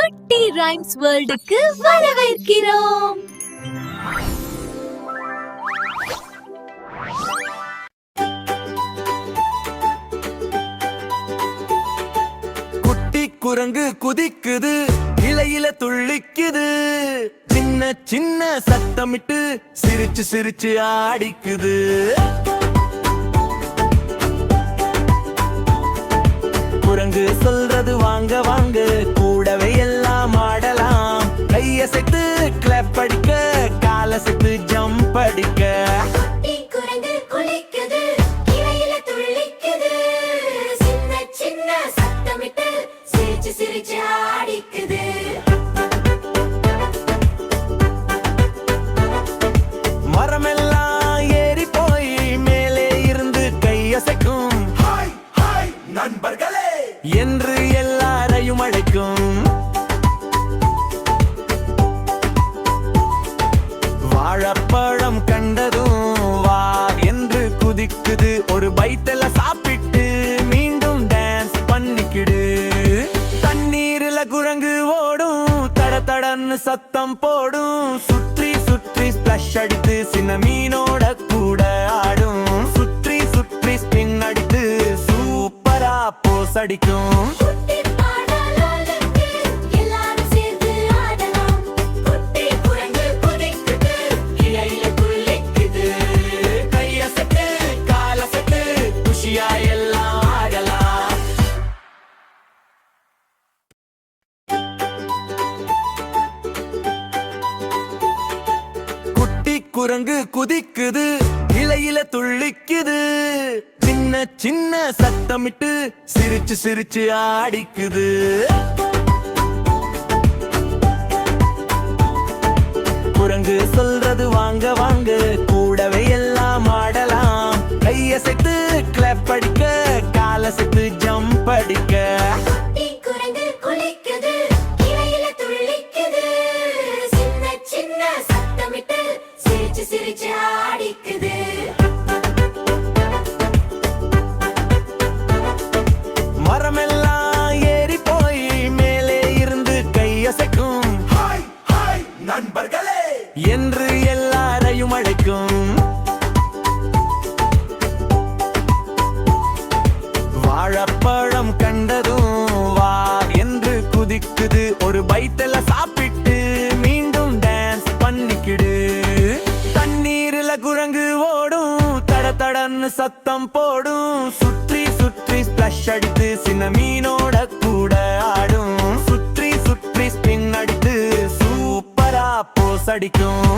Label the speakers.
Speaker 1: குட்டி ரைம்ஸ் வேர்ல்டுக்கு வரவேற்கிறோம்.
Speaker 2: குட்டி குரங்கு குதிக்குது, இலையில துள்ளிக்குது, சின்ன சின்ன சத்தமிட்டு சிரிச்சு சிரிச்சு ஆடிக்குது. குரங்கு சொல்றது வாங்க வாங்க, கூடவே எல்லாம் ஆடலாம். கையசைத்து கிளப் அடிக்க, காலசைத்து ஜம்ப் அடிக்க. மரமெல்லாம் ஏறி போய் மேலே இருந்து கையசைக்கும், ஹாய் ஹாய் நண்பர்களே என்று எல்லாரையும் அழைக்கும். வாழைப்பழம் கண்டதும் வா என்று குதிக்குது, ஒரு பைத்தல சாப்பிட்டு மீண்டும் டான்ஸ் பண்ணிக்கிடு. தண்ணீரில குரங்கு ஓடும், தட தடன்னு சத்தம் போடும், சுற்றி சுற்றி ஸ்பிளாஷ் அடித்து சின்ன மீனோட கூட ஆடும். சுற்றி சுற்றி ஸ்பின் அடித்து சூப்பரா போஸ் அடிக்கும். குரங்கு குதிக்குது, இலையில துள்ளிக்குது, சின்ன சின்ன சத்தமிட்டு சிரிச்சு சிரிச்சு ஆடிக்குது. குரங்கு சொல்றது வாங்க வாங்க, கூடவே எல்லாம் ஆடலாம். கையசைத்து கிளப் அடிக்க, காலசைத்து ஜம்ப் அடிக்க. மரமெல்லாம் ஏறி போய் மேலே இருந்து கையசைக்கும், ஹாய் ஹாய் நண்பர்களே என்று எல்லாரையும் அழைக்கும். வாழைப்பழம் கண்டதும் வா என்று குதிக்குது, ஒரு பைத்தல சாப்பிட்டு மீண்டும் டான்ஸ் பண்ணிக்கிடு. தண்ணீரில குரங்கு ஓடும், தட தடன்னு சத்தம் போடும், சுற்றி சுற்றி ஸ்பிளாஷ் அடித்து சின்ன மீனோட கூட ஆடும். சுற்றி சுற்றி ஸ்பின் அடித்து சூப்பரா போஸ் அடிக்கும்.